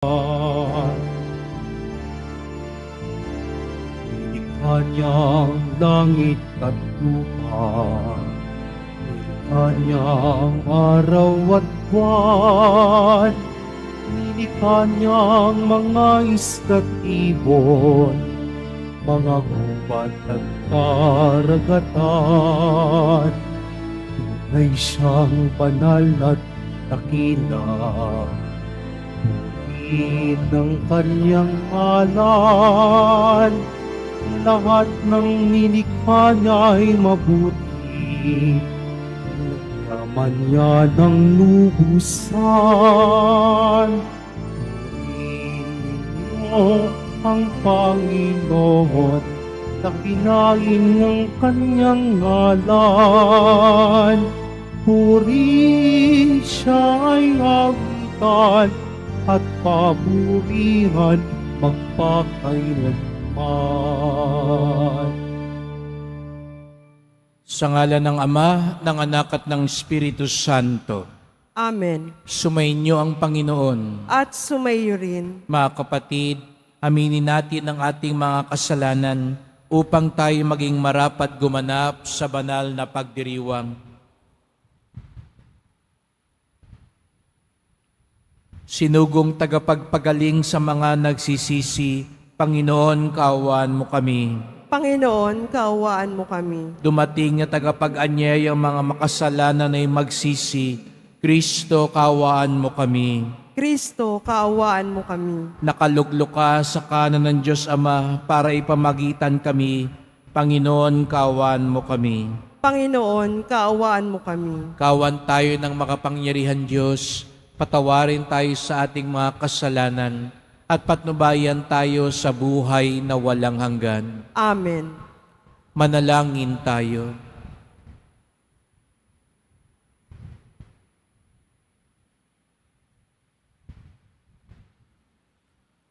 Nilikha niyang langit at lupa, nilikha niyang araw at buwan, nilikha niyang mga isda't ibon, mga gubat at karagatan. Tunay siyang banal at dakila, purihin ng kanyang ngalan. Lahat ng nilikha niya ay mabuti, naman niya ng lubusan. Purihin ninyo ang Panginoon, dakinain ng kanyang ngalan. Puri siya ay awitan at papurihan magpakailanman. Sa ngalan ng Ama, ng Anak at ng Espiritu Santo. Amen. Sumainyo ang Panginoon. At sumayo rin. Mga kapatid, aminin natin ang ating mga kasalanan upang tayo maging marapat gumanap sa banal na pagdiriwang. Sinugong tagapagpagaling sa mga nagsisisi, Panginoon, kaawaan mo kami. Panginoon, kaawaan mo kami. Dumating na tagapag-anyayang mga makasalanan ay magsisi, Kristo, kaawaan mo kami. Kristo, kaawaan mo kami. Nakaluglok ka sa kanan ng Diyos Ama para ipamagitan kami, Panginoon, kaawaan mo kami. Panginoon, kaawaan mo kami. Kawan tayo ng makapangyarihan Diyos, patawarin tayo sa ating mga kasalanan, at patnubayan tayo sa buhay na walang hanggan. Amen. Manalangin tayo.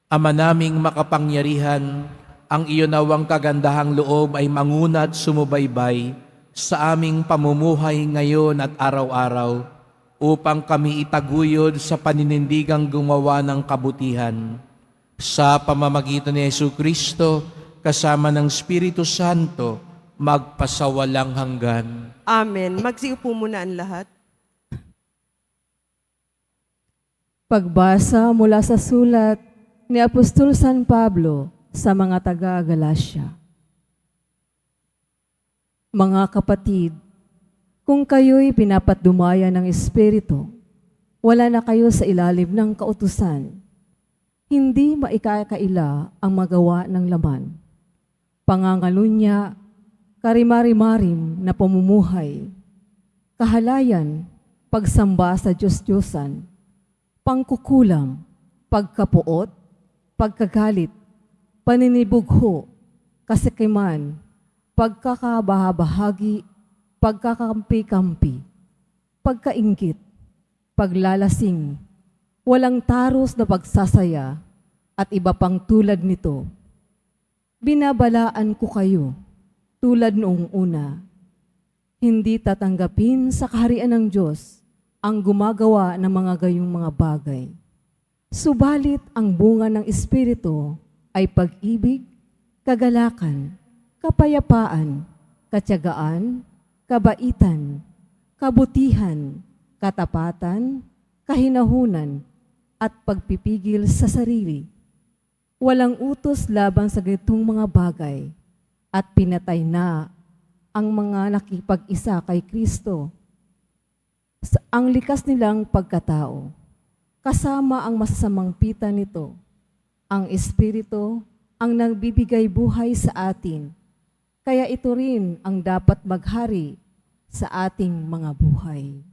Ama naming makapangyarihan, ang iyon nawang kagandahang loob ay manguna at sumubaybay sa aming pamumuhay ngayon at araw-araw upang kami itaguyod sa paninindigang gumawa ng kabutihan. Sa pamamagitan ni Jesucristo, kasama ng Espiritu Santo, magpasawalang hanggan. Amen. Magsiupo muna ang lahat. Pagbasa mula sa sulat ni Apostol San Pablo sa mga taga-Galacia. Mga kapatid, kung kayo'y pinapatdumaya ng Espiritu, wala na kayo sa ilalim ng kautusan. Hindi maikakaila ang magawa ng laman. Pangangalunya, karimari-marim na pamumuhay, kahalayan, pagsamba sa Diyos-Diyosan, pangkukulam, pagkapuot, pagkagalit, paninibugho, kasikiman, pagkakabahabahagi, pagkakampi-kampi, pagkaingkit, paglalasing, walang taros na pagsasaya, at iba pang tulad nito. Binabalaan ko kayo, tulad noong una, hindi tatanggapin sa kaharian ng Diyos ang gumagawa ng mga gayong mga bagay. Subalit ang bunga ng Espiritu ay pag-ibig, kagalakan, kapayapaan, katyagaan, kabaitan, kabutihan, katapatan, kahinahunan, at pagpipigil sa sarili. Walang utos laban sa ganitong mga bagay at pinatay na ang mga nakipag-isa kay Kristo. Ang likas nilang pagkatao, kasama ang masasamang pita nito, ang Espiritu ang nagbibigay buhay sa atin, kaya ito rin ang dapat maghari sa ating mga buhay.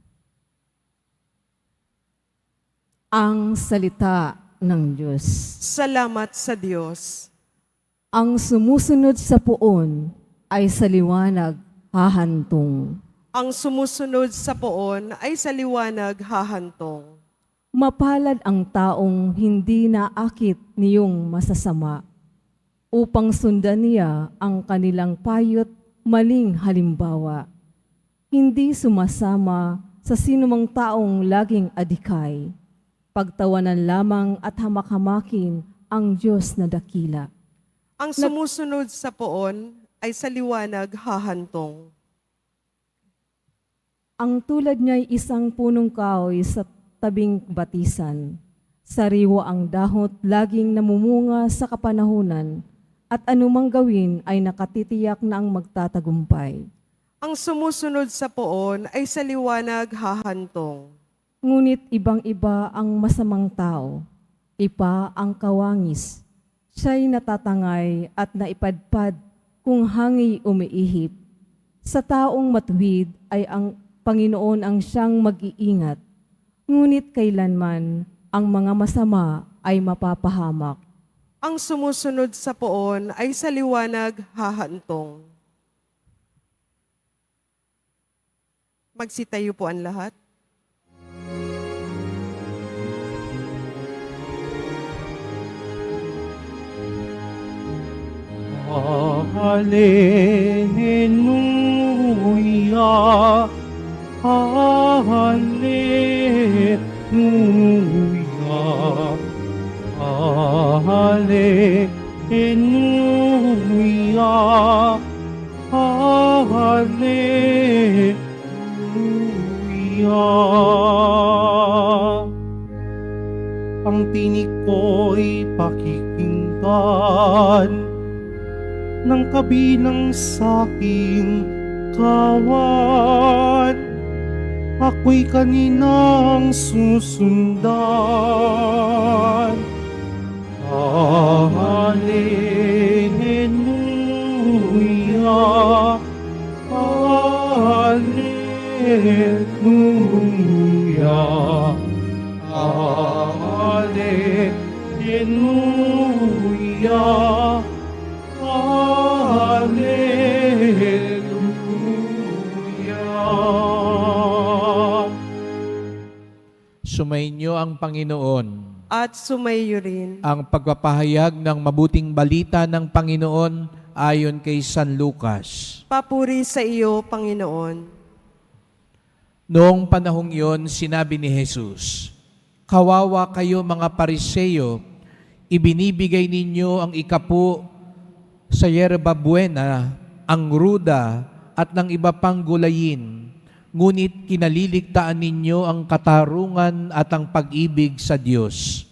Ang salita ng Diyos. Salamat sa Diyos. Ang sumusunod sa puon ay sa liwanag hahantong. Ang sumusunod sa poon ay sa liwanag hahantong. Mapalad ang taong hindi naakit niyong masasama, upang sundan niya ang kanilang payo't maling halimbawa. Hindi sumasama sa sinumang taong laging adikay, pagtawanan lamang at hamak-hamakin ang Diyos na dakila. Ang sumusunod sa poon ay sa liwanag hahantong. Ang tulad niya'y isang punong kahoy sa tabing batisan. Sariwa ang dahot, laging namumunga sa kapanahunan, at anumang gawin ay nakatitiyak na ang magtatagumpay. Ang sumusunod sa poon ay sa liwanag hahantong. Ngunit ibang-iba ang masamang tao, ipa ang kawangis. Siya'y natatangay at naipadpad kung hangi umiihip. Sa taong matuwid ay ang Panginoon ang siyang mag-iingat, ngunit kailanman ang mga masama ay mapapahamak. Ang sumusunod sa poon ay sa liwanag hahantong. Magsitayo po ang lahat. Hallelujah, Hallelujah, Hallelujah, Hallelujah. Ang tinig ko'y pakikinggan ng kabilang sa'king kawan. Ako'y kaninang susundan. Hallelujah, Hallelujah, Hallelujah, Hallelujah. Sumainyo ang Panginoon. At sumayo rin. Ang pagpapahayag ng mabuting balita ng Panginoon ayon kay San Lucas. Papuri sa iyo, Panginoon. Noong panahong yon, sinabi ni Jesus, "Kawawa kayo mga Pariseyo, ibinibigay ninyo ang ikapu sa yerba buena, ang ruda at ng iba pang gulayin, ngunit kinaliligtaan ninyo ang katarungan at ang pag-ibig sa Diyos.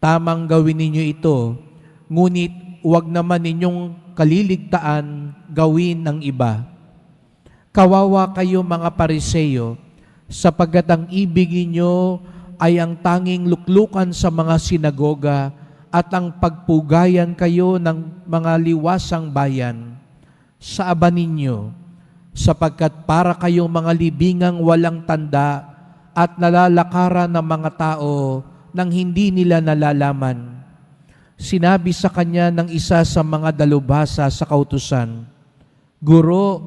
Tamang gawin ninyo ito, ngunit huwag naman ninyong kaliligtaan gawin ng iba. Kawawa kayo mga Pariseyo, sapagkat ang ibig ninyo ay ang tanging luklukan sa mga sinagoga at ang pagpugayan kayo ng mga liwasang bayan. Sa aba ninyo, sapagkat para kayong mga libingang walang tanda at nalalakaran ng mga tao nang hindi nila nalalaman." Sinabi sa kanya ng isa sa mga dalubhasa sa kautusan, "Guro,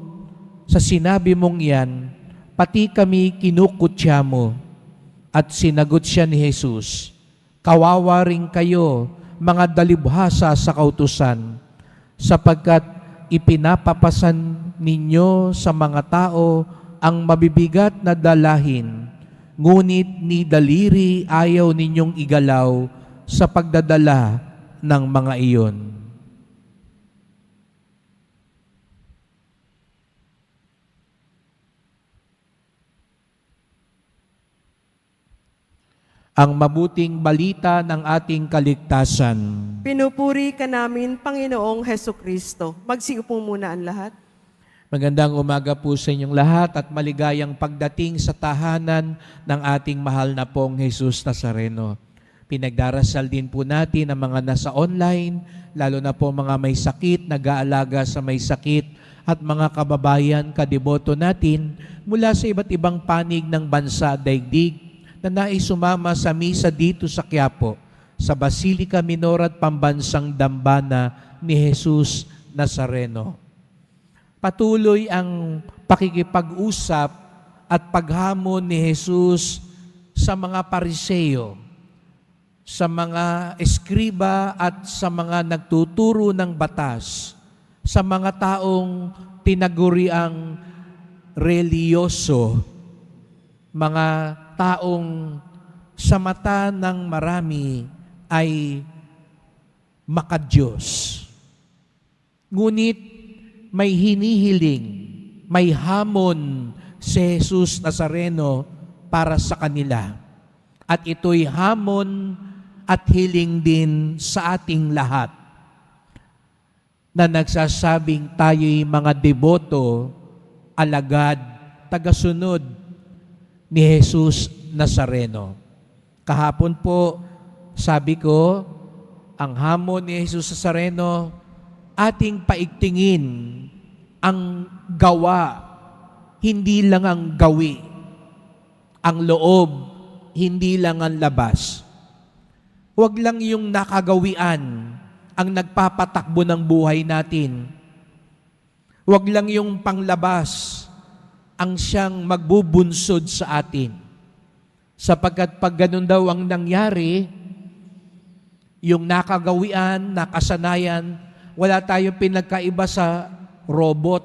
sa sinabi mong yan, pati kami kinukutya mo." At sinagot siya ni Jesus, "Kawawa rin kayo, mga dalubhasa sa kautusan, sapagkat ipinapapasan ninyo sa mga tao ang mabibigat na dalahin, ngunit ni daliri ayaw ninyong igalaw sa pagdadala ng mga iyon." Ang mabuting balita ng ating kaligtasan. Pinupuri ka namin, Panginoong Heso Kristo. Magsiupo muna ang lahat. Magandang umaga po sa inyong lahat at maligayang pagdating sa tahanan ng ating mahal na pong Jesus Nazareno. Pinagdarasal din po natin ang mga nasa online, lalo na po mga may sakit, nag-aalaga sa may sakit, at mga kababayan, kadiboto natin mula sa iba't ibang panig ng bansa at daigdig na nais sumama sa misa dito sa Quiapo, sa Basilica Minor at Pambansang Dambana ni Jesus Nazareno. Patuloy ang pakikipag-usap at paghamon ni Jesus sa mga Pariseo, sa mga eskriba at sa mga nagtuturo ng batas, sa mga taong tinaguriang reliyoso, mga taong sa mata ng marami ay makadiyos. Ngunit may hinihiling, may hamon si Jesus Nazareno para sa kanila. At ito'y hamon at hiling din sa ating lahat na nagsasabing tayo'y mga deboto, alagad, tagasunod ni Jesus Nazareno. Kahapon po, sabi ko, ang hamon ni Jesus Nazareno, ating paigtingin ang gawa, hindi lang ang gawi. Ang loob, hindi lang ang labas. Huwag lang yung nakagawian ang nagpapatakbo ng buhay natin. Huwag lang yung panglabas ang siyang magbubunsod sa atin. Sapagkat pag ganun daw ang nangyari, yung nakagawian, nakasanayan, wala tayong pinagkaiba sa robot.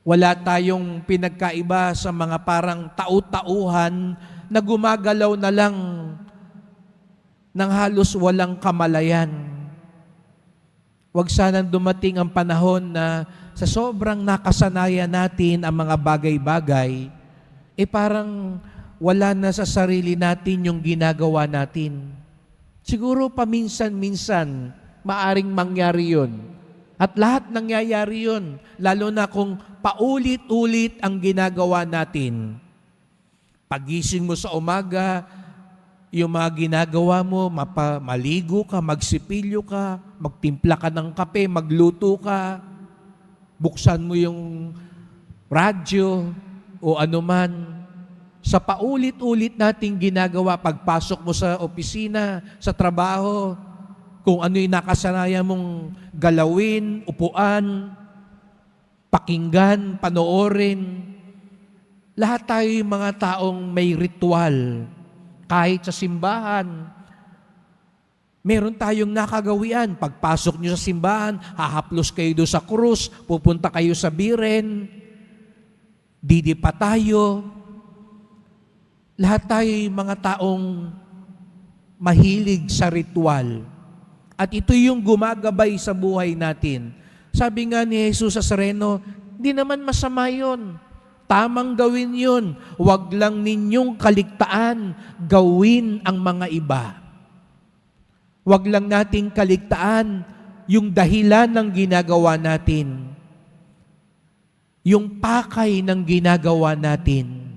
Wala tayong pinagkaiba sa mga parang tau-tauhan na gumagalaw na lang ng halos walang kamalayan. Huwag sanang dumating ang panahon na sa sobrang nakasanayan natin ang mga bagay-bagay, parang wala na sa sarili natin yung ginagawa natin. Siguro paminsan-minsan, maaring mangyari yun. At lahat nangyayari yun, lalo na kung paulit-ulit ang ginagawa natin. Pagising mo sa umaga, yung mga ginagawa mo, maligo ka, magsipilyo ka, magtimpla ka ng kape, magluto ka, buksan mo yung radyo o anuman. Sa paulit-ulit nating ginagawa, pagpasok mo sa opisina, sa trabaho, kung ano yung nakasanayan mong galawin, upuan, pakinggan, panoorin. Lahat tayo yung mga taong may ritual. Kahit sa simbahan, meron tayong nakagawian. Pagpasok nyo sa simbahan, hahaplos kayo doon sa krus, pupunta kayo sa biren, didipa tayo. Lahat tayo yung mga taong mahilig sa ritual. At ito yung gumagabay sa buhay natin. Sabi nga ni Jesus Nazareno, hindi naman masama yun. Tamang gawin yun. Huwag lang ninyong kaligtaan, gawin ang mga iba. Huwag lang nating kaligtaan yung dahilan ng ginagawa natin. Yung pakay ng ginagawa natin.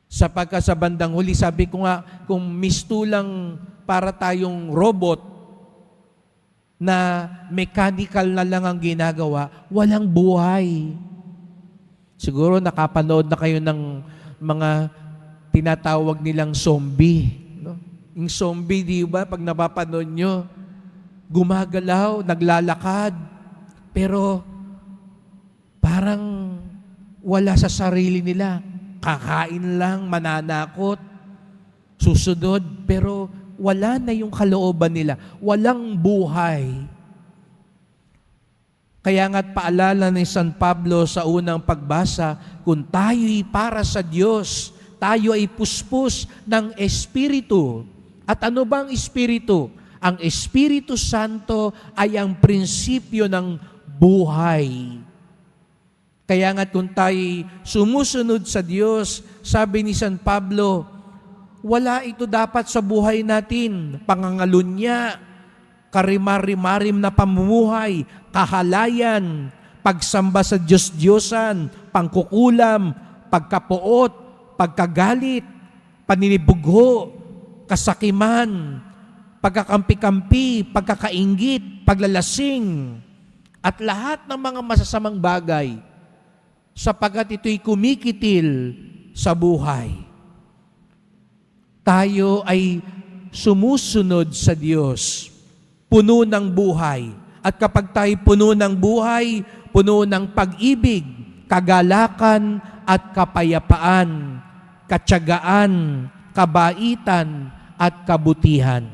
Sapagkat sa bandang huli, sabi ko nga, kung mistulang para tayong robot na mechanical na lang ang ginagawa, walang buhay. Siguro nakapanood na kayo ng mga tinatawag nilang zombie. No? Yung zombie, di ba, pag napapanood nyo, gumagalaw, naglalakad, pero parang wala sa sarili nila. Kakain lang, mananakot, susunod, pero wala na yung kalooban nila. Walang buhay. Kaya nga't paalala ni San Pablo sa unang pagbasa, kung tayo'y para sa Diyos, tayo ay puspos ng Espiritu. At ano bang Espiritu? Ang Espiritu Santo ay ang prinsipyo ng buhay. Kaya nga't kung tayo'y sumusunod sa Diyos, sabi ni San Pablo, wala ito dapat sa buhay natin, pangangalunya, karimar-rimarim na pamumuhay, kahalayan, pagsamba sa Diyos-Diyosan, pangkukulam, pagkapuot, pagkagalit, paninibugho, kasakiman, pagkakampi-kampi, pagkakainggit, paglalasing, at lahat ng mga masasamang bagay, sapagkat ito'y kumikitil sa buhay. Tayo ay sumusunod sa Diyos, puno ng buhay. At kapag tayo puno ng buhay, puno ng pag-ibig, kagalakan at kapayapaan, katyagaan, kabaitan at kabutihan.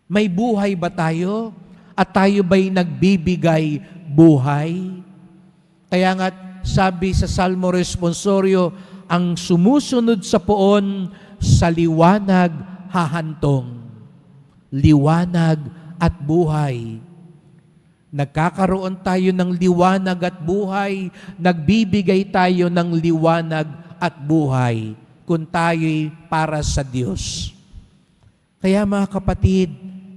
May buhay ba tayo? At tayo ba'y nagbibigay buhay? Kaya nga sabi sa Salmo Responsorio, ang sumusunod sa poon sa liwanag hahantong. Liwanag at buhay. Nagkakaroon tayo ng liwanag at buhay, nagbibigay tayo ng liwanag at buhay kung tayo'y para sa Diyos. Kaya mga kapatid,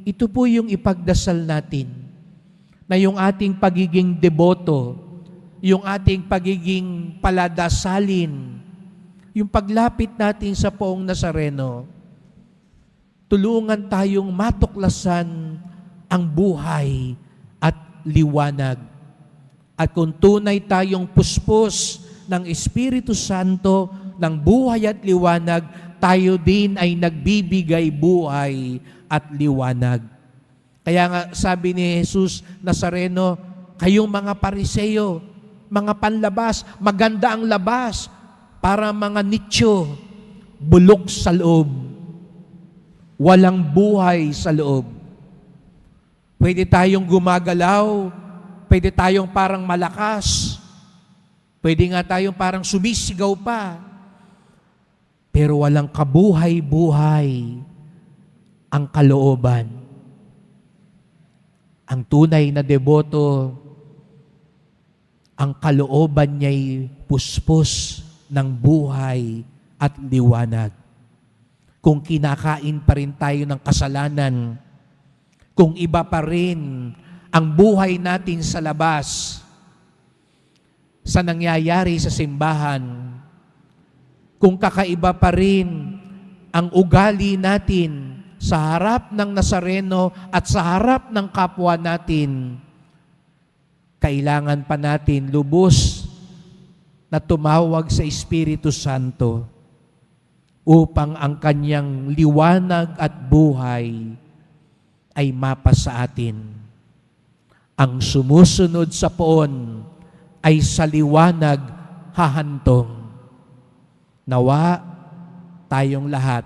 ito po yung ipagdasal natin, na yung ating pagiging deboto, yung ating pagiging paladasalin, yung paglapit natin sa poong Nazareno, tulungan tayong matuklasan ang buhay at liwanag. At kung tunay tayong puspos ng Espiritu Santo, ng buhay at liwanag, tayo din ay nagbibigay buhay at liwanag. Kaya nga sabi ni Jesus Nazareno, kayong mga Pariseo, mga panlabas, maganda ang labas, para mga nicho, bulok sa loob, walang buhay sa loob. Pwede tayong gumagalaw, pwede tayong parang malakas, pwede nga tayong parang sumisigaw pa, pero walang kabuhay-buhay ang kalooban. Ang tunay na deboto, ang kalooban niya'y puspos ng buhay at liwanag. Kung kinakain pa rin tayo ng kasalanan, kung iba pa rin ang buhay natin sa labas, sa nangyayari sa simbahan, kung kakaiba pa rin ang ugali natin sa harap ng Nazareno at sa harap ng kapwa natin, kailangan pa natin lubos na tumawag sa Espiritu Santo upang ang kanyang liwanag at buhay ay mapa sa atin. Ang sumusunod sa poon ay sa liwanag hahantong. Nawa tayong lahat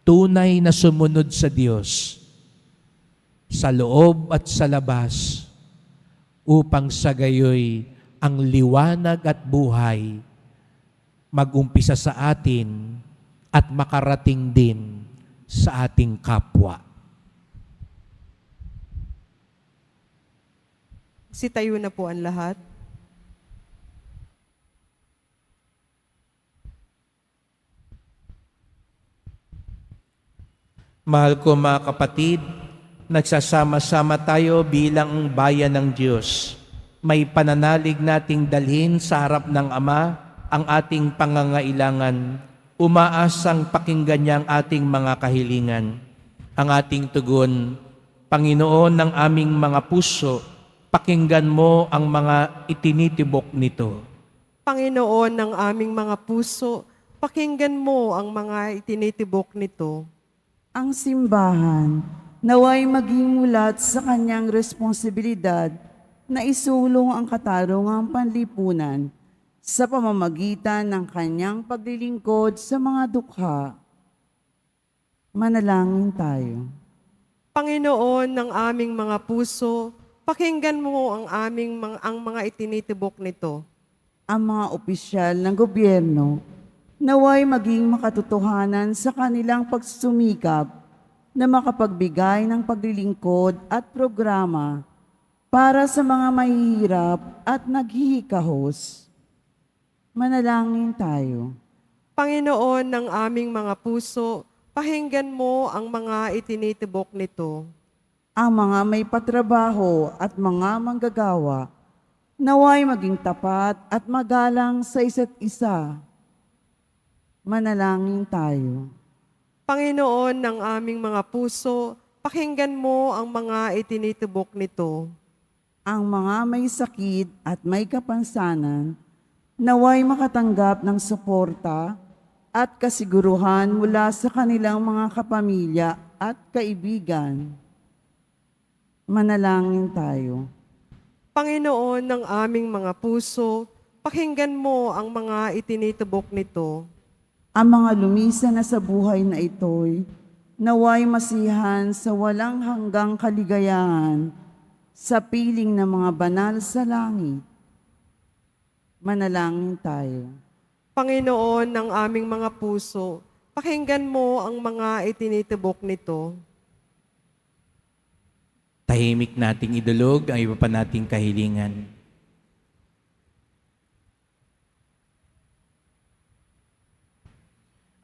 tunay na sumunod sa Diyos sa loob at sa labas upang sa gayoy ang liwanag at buhay mag-umpisa sa atin at makarating din sa ating kapwa. Sitayo na po ang lahat. Mahal ko mga kapatid, nagsasama-sama tayo bilang bayan ng Diyos. May pananalig nating dalhin sa harap ng Ama ang ating pangangailangan, umaasang pakinggan niya ang ating mga kahilingan. Ang ating tugon, Panginoon ng aming mga puso, pakinggan mo ang mga itinitibok nito. Panginoon ng aming mga puso, pakinggan mo ang mga itinitibok nito. Ang simbahan naway maging mulat sa kanyang responsibilidad na isulong ang katarungang panlipunan sa pamamagitan ng kanyang paglilingkod sa mga dukha. Manalangin tayo. Panginoon ng aming mga puso, pakinggan mo ang mga itinitibok nito. Ang mga opisyal ng gobyerno naway maging makatotohanan sa kanilang pagsumikap na makapagbigay ng paglilingkod at programa para sa mga mahihirap at naghihikahos. Manalangin tayo. Panginoon ng aming mga puso, pakinggan mo ang mga itinitibok nito. Ang mga may patrabaho at mga manggagawa naway maging tapat at magalang sa isa't isa. Manalangin tayo. Panginoon ng aming mga puso, pakinggan mo ang mga itinitibok nito. Ang mga may sakit at may kapansanan, naway makatanggap ng suporta at kasiguruhan mula sa kanilang mga kapamilya at kaibigan. Manalangin tayo. Panginoon ng aming mga puso, pakinggan mo ang mga itinitibok nito. Ang mga lumisan na sa buhay na ito'y naway masihan sa walang hanggang kaligayahan sa piling ng mga banal sa langit. Manalangin tayo. Panginoon ng aming mga puso, pakinggan mo ang mga itinitubok nito. Tahimik nating idulog ang iba pa nating kahilingan.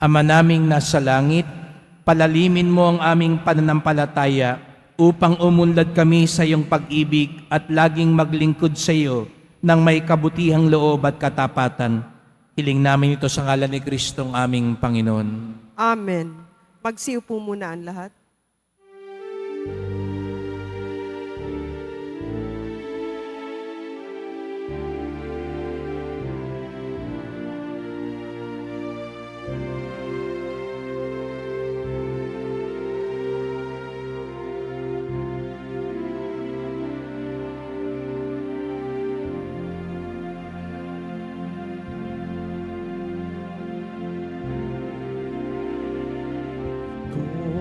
Ama naming nasa langit, palalimin mo ang aming pananampalataya upang umunlad kami sa iyong pag-ibig at laging maglingkod sa iyo ng may kabutihang loob at katapatan. Hiling namin ito sa ngalan ni Kristong aming Panginoon. Amen. Magsiupo muna ang lahat.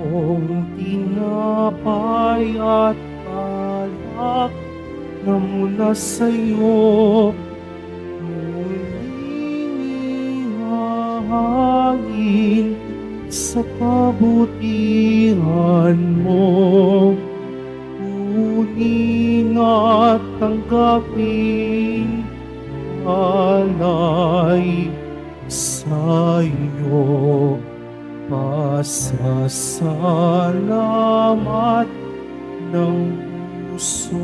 Kung tinapay at alak na mula sa'yo, muling ihahangin sa kabutihan mo. Kunin at tanggapin alay sa'yo. Pasasalamat ng puso.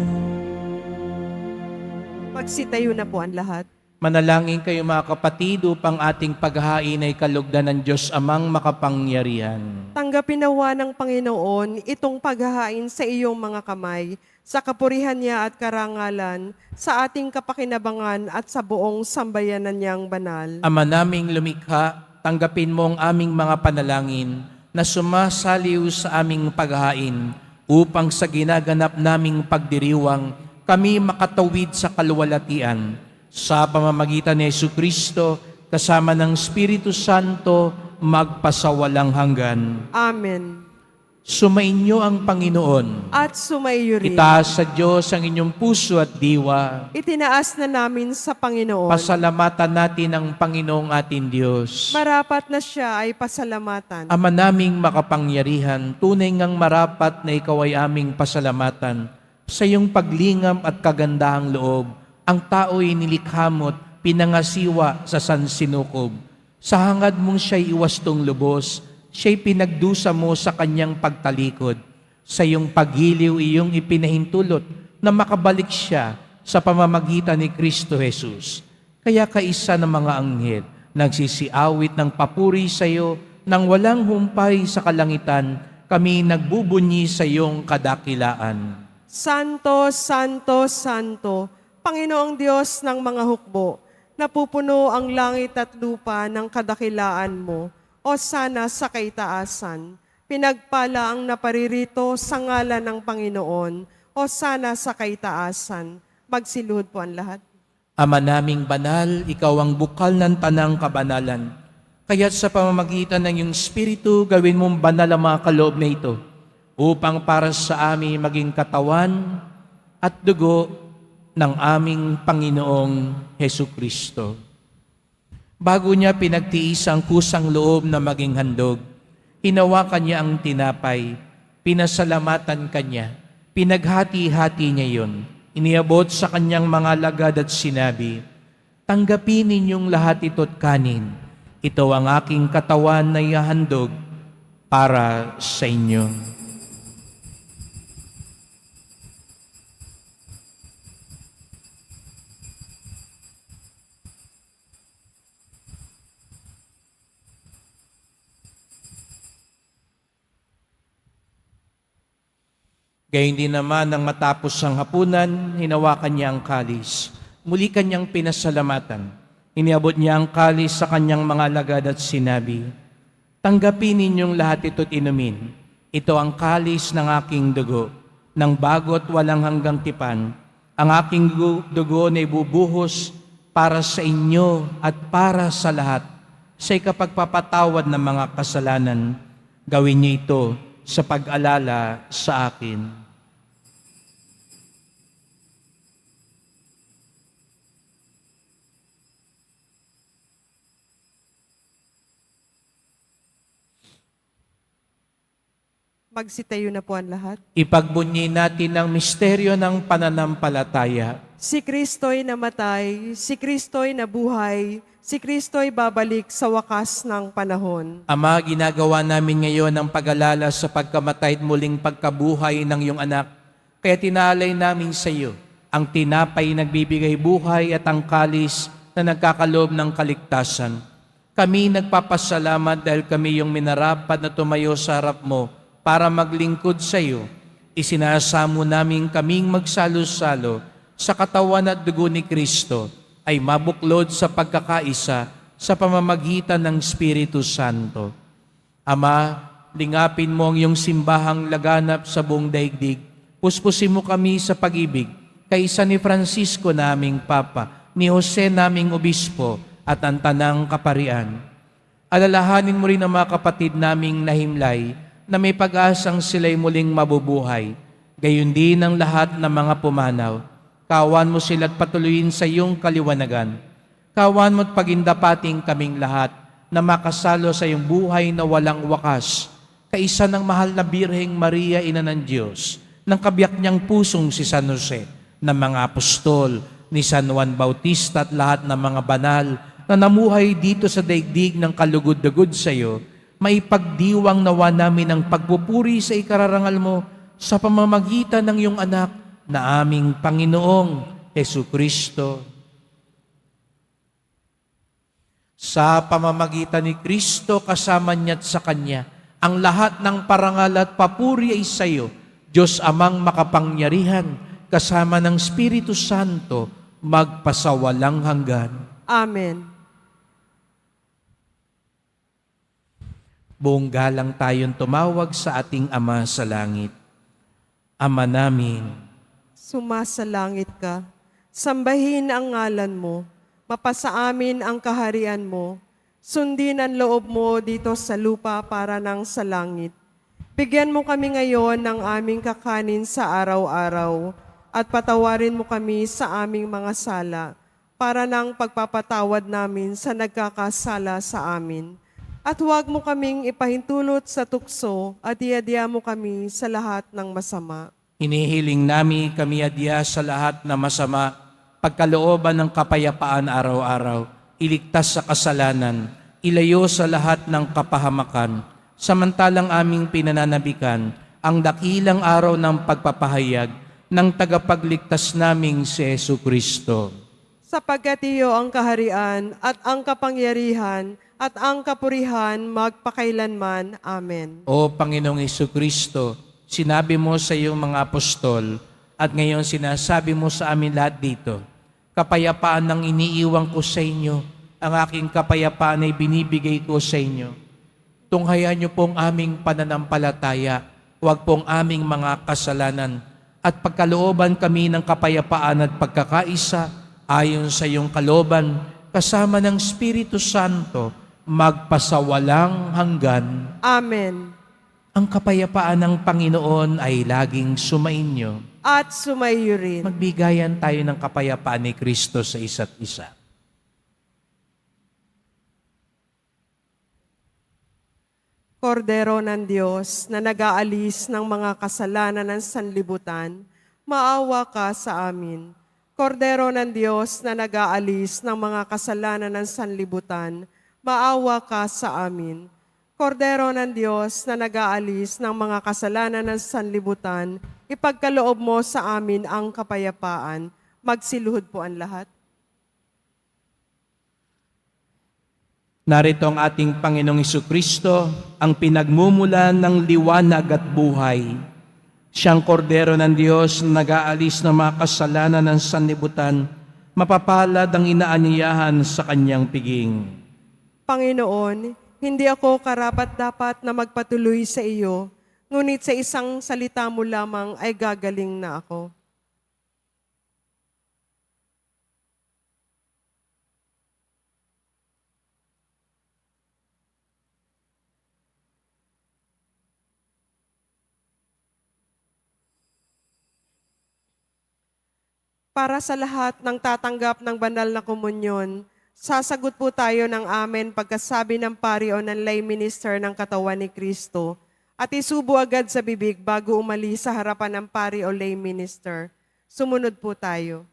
Magsitayo na po ang lahat. Manalangin kayo mga kapatid upang ating paghahain ay kalugdan ng Diyos Amang makapangyarihan. Tanggapin nawa ng Panginoon itong paghahain sa iyong mga kamay, sa kapurihan niya at karangalan, sa ating kapakinabangan at sa buong sambayanan niyang banal. Ama naming lumikha, tanggapin mo ang aming mga panalangin na sumasaliw sa aming paghahain upang sa ginaganap naming pagdiriwang kami makatawid sa kaluwalhatian. Sa pamamagitan ni Jesucristo, kasama ng Espiritu Santo, magpasawalang hanggan. Amen. Sumainyo ang Panginoon. At sumaiyo rin. Itaas sa Diyos ang inyong puso at diwa. Itinaas na namin sa Panginoon. Pasalamatan natin ang Panginoong ating Diyos. Marapat na siya ay pasalamatan. Ama naming makapangyarihan, tunay ngang marapat na ikaw ay aming pasalamatan. Sa iyong paglingam at kagandahang loob, ang tao'y nilikha mo't pinangasiwa sa sansinukob. Sa hangad mong siya'y iwastong lubos, siya'y pinagdusa mo sa kanyang pagtalikod. Sa iyong paghiliw iyong ipinahintulot na makabalik siya sa pamamagitan ni Kristo Jesus. Kaya kaisa ng mga anghel, nagsisiawit ng papuri sa iyo, nang walang humpay sa kalangitan, kami nagbubunyi sa iyong kadakilaan. Santo, Santo, Santo, Panginoong Diyos ng mga hukbo, napupuno ang langit at lupa ng kadakilaan mo, o sana sa kaitaasan. Pinagpala ang naparirito sa ngalan ng Panginoon, o sana sa kaitaasan. Magsiluhod po ang lahat. Ama naming banal, ikaw ang bukal ng tanang kabanalan. Kaya't sa pamamagitan ng iyong Espiritu, gawin mong banal ang mga kaloob na ito, upang para sa amin maging katawan at dugo ng aming Panginoong Hesukristo. Bago niya pinagtiis ang kusang loob na maging handog, hinawakan niya ang tinapay, pinasalamatan kanya, pinaghati-hati niya yun, iniabot sa kanyang mga lagad at sinabi, "Tanggapin ninyong lahat ito't kanin. Ito ang aking katawan na ihahandog para sa inyo." Gayun din naman nang matapos ang hapunan, hinawakan niya ang kalis. Muli kanyang pinasalamatan. Iniabot niya ang kalis sa kanyang mga lagad at sinabi, "Tanggapin ninyong lahat ito't inumin. Ito ang kalis ng aking dugo, ng bago't walang hanggang tipan. Ang aking dugo na ibubuhos para sa inyo at para sa lahat. Sa ikapagpapatawad ng mga kasalanan, gawin niyo ito sa pag-alala sa akin." Magsitayo na po ang lahat. Ipagbunyi natin ang misteryo ng pananampalataya. Si Kristo'y namatay, si Kristo'y nabuhay, si Kristo'y babalik sa wakas ng panahon. Ama, ginagawa namin ngayon ang pag-alala sa pagkamatay at muling pagkabuhay ng iyong anak. Kaya tinalay namin sa iyo ang tinapay nagbibigay buhay at ang kalis na nagkakaloob ng kaligtasan. Kami nagpapasalamat dahil kami yung minarapat na tumayo sa harap mo para maglingkod sa iyo. Isinasamo namin kaming magsalo-salo sa katawan at dugo ni Kristo ay mabuklod sa pagkakaisa sa pamamagitan ng Espiritu Santo. Ama, lingapin mo ang iyong simbahang laganap sa buong daigdig. Puspusin mo kami sa pag-ibig, kaisa ni Francisco naming Papa, ni Jose naming Obispo, at ang tanang kaparian. Alalahanin mo rin ang mga kapatid naming nahimlay na may pag-asang sila'y muling mabubuhay. Gayon din ang lahat ng mga pumanaw. Kawan mo sila at patuloyin sa iyong kaliwanagan. Kawan mo at pagindapating kaming lahat na makasalo sa iyong buhay na walang wakas. Kaisa ng mahal na Birheng Maria, Ina ng Diyos, ng kabiyak niyang pusong si San Jose, ng mga apostol, ni San Juan Bautista at lahat ng mga banal na namuhay dito sa daigdig ng kalugod-dugod sa iyo, maipagdiwang nawa namin ang pagpupuri sa ikararangal mo sa pamamagitan ng iyong anak na aming Panginoong Jesucristo. Sa pamamagitan ni Kristo, kasama niya at sa Kanya, ang lahat ng parangal at papuri ay sa iyo, Diyos Amang makapangyarihan, kasama ng Espiritu Santo, magpasawalang hanggan. Amen. Buong galang tayong tumawag sa ating Ama sa langit. Ama namin, Sumasalangit ka, sambahin ang ngalan mo, mapasa amin ang kaharian mo, sundin ang loob mo dito sa lupa para nang sa langit. Bigyan mo kami ngayon ng aming kakanin sa araw-araw at patawarin mo kami sa aming mga sala para nang pagpapatawad namin sa nagkakasala sa amin. At huwag mo kaming ipahintulot sa tukso at iadya mo kami sa lahat ng masama. hinihiling namin kami adya sa lahat na masama, pagkalooban ng kapayapaan araw-araw, iligtas sa kasalanan, ilayo sa lahat ng kapahamakan, samantalang aming pinananabikan ang dakilang araw ng pagpapahayag ng tagapagligtas naming si Jesucristo. Sapagkat iyo ang kaharian at ang kapangyarihan at ang kapurihan magpakailanman. Amen. O Panginoong Jesucristo, sinabi mo sa iyong mga apostol at ngayon sinasabi mo sa amin lahat dito, kapayapaan ang iniiwan ko sa inyo, ang aking kapayapaan ay binibigay ko sa inyo. Tunghayan niyo pong aming pananampalataya, huwag pong aming mga kasalanan, at pagkalooban kami ng kapayapaan at pagkakaisa ayon sa iyong kalooban, kasama ng Espiritu Santo, magpasawalang hanggan. Amen. Ang kapayapaan ng Panginoon ay laging sumainyo. At sumaiyo rin. Magbigayan tayo ng kapayapaan ni Kristo sa isa't isa. Kordero ng Diyos na nag-aalis ng mga kasalanan ng sanlibutan, maawa ka sa amin. Kordero ng Diyos na nag-aalis ng mga kasalanan ng sanlibutan, maawa ka sa amin. Kordero ng Diyos na nag-aalis ng mga kasalanan ng sanlibutan, ipagkaloob mo sa amin ang kapayapaan. Magsiluhod po ang lahat. Narito ang ating Panginoong Jesucristo, ang pinagmumulan ng liwanag at buhay. Siyang kordero ng Diyos na nag-aalis ng mga kasalanan ng sanlibutan, mapapalad ang inaanyayahan sa kanyang piging. Panginoon, hindi ako karapat-dapat na magpatuloy sa iyo, ngunit sa isang salita mo lamang ay gagaling na ako. Para sa lahat ng tatanggap ng banal na komunyon, sasagot po tayo ng amen pagkasabi ng pari o ng lay minister ng katawan ni Kristo at isubo agad sa bibig bago umalis sa harapan ng pari o lay minister. Sumunod po tayo.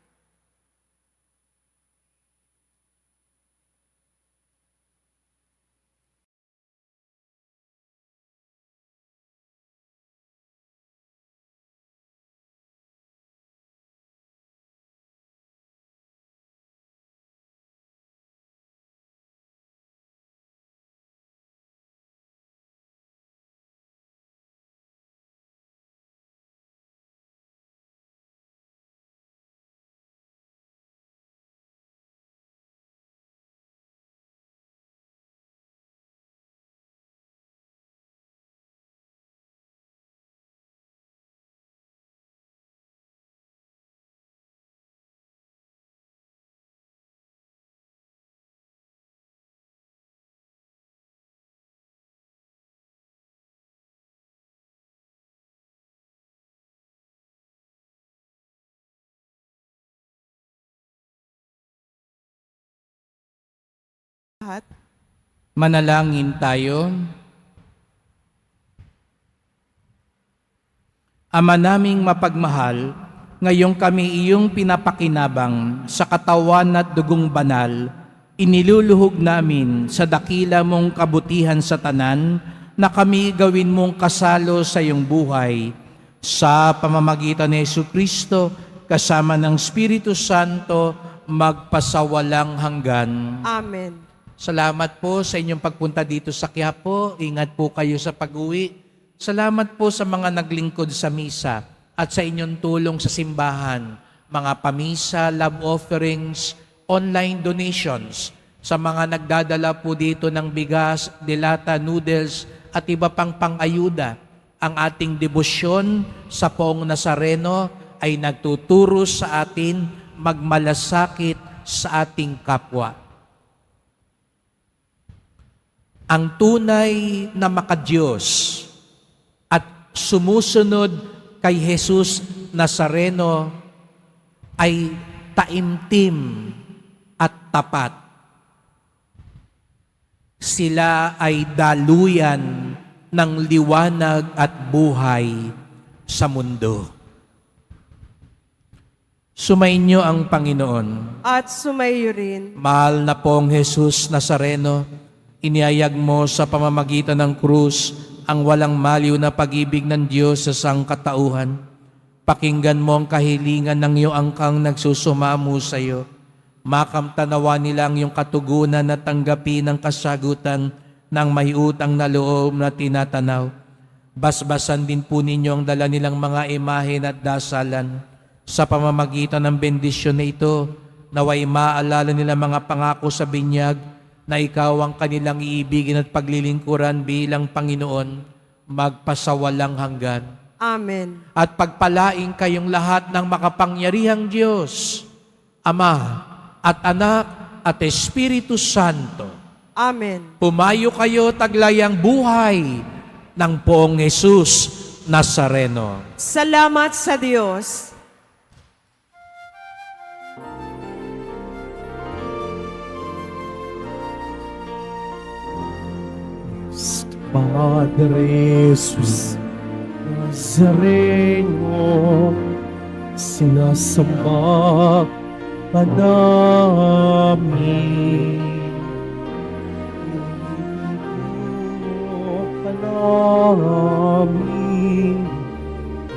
Lahat. Manalangin tayo. Ama naming mapagmahal, ngayong kami iyong pinapakinabang sa katawan at dugong banal, iniluluhog namin sa dakila mong kabutihan sa tanan na kami gawin mong kasalo sa iyong buhay sa pamamagitan ni Jesucristo kasama ng Espiritu Santo magpasawalang hanggan. Amen. Salamat po sa inyong pagpunta dito sa Quiapo. Ingat po kayo sa pag-uwi. Salamat po sa mga naglingkod sa misa at sa inyong tulong sa simbahan, mga pamisa, love offerings, online donations, sa mga nagdadala po dito ng bigas, dilata, noodles at iba pang pang-ayuda. Ang ating debosyon sa Poong Nazareno ay nagtuturo sa atin magmalasakit sa ating kapwa. Ang tunay na makadiyos at sumusunod kay Jesus Nazareno ay taimtim at tapat. Sila ay daluyan ng liwanag at buhay sa mundo. Sumainyo ang Panginoon. At sumayo rin. Mahal na pong Jesus Nazareno, iniyayag mo sa pamamagitan ng krus ang walang maliw na pag-ibig ng Diyos sa sangkatauhan. Pakinggan mo ang kahilingan ng iyong angkang nagsusumamo sa iyo. Makamtanawa nila ang iyong katugunan at tanggapin ang kasagutan ng may utang na loob na tinatanaw. Basbasan din po ninyo ang dala nilang mga imahen at dasalan. Sa pamamagitan ng bendisyon na ito, naway maalala nila mga pangako sa binyag na ikaw ang kanilang iibigin at paglilingkuran bilang Panginoon, magpasawalang hanggan. Amen. At pagpalaing kayong lahat ng makapangyarihang Diyos, Ama at Anak at Espiritu Santo. Amen. Pumayo kayo taglayang buhay ng Poong Jesus Nazareno. Salamat sa Diyos. Padre Jesus Nazareno, sinasamba ka namin. Ito ka namin,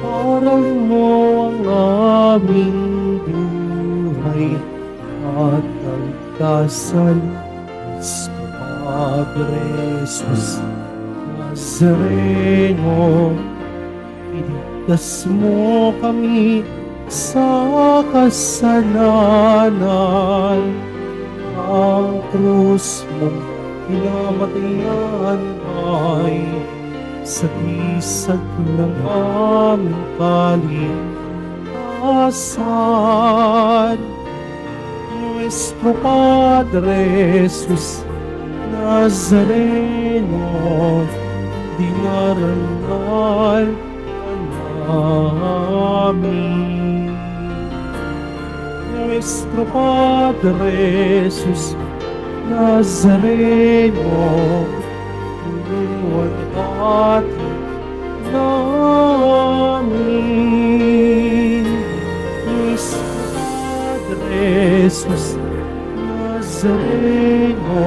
parang mo ang aming buhay at kalikasan. Padre Jesus Nazareno, iligtas mo kami sa kasalanan. Ang krus mong pinamatayan ay sagisag ng aming kaligtasan. Nuestro Padre Jesus Nazareno, dinarangal ka namin. Nuestro Padre Jesus Nazareno, inuwan at namin. Nuestro Padre Jesus Nazareno,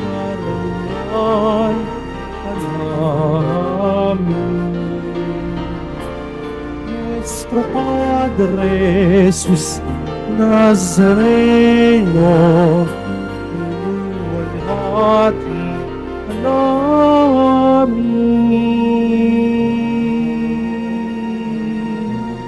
naroon ka namin. Nuestro Padre Jesus Nazareno, inuwalhati ka namin.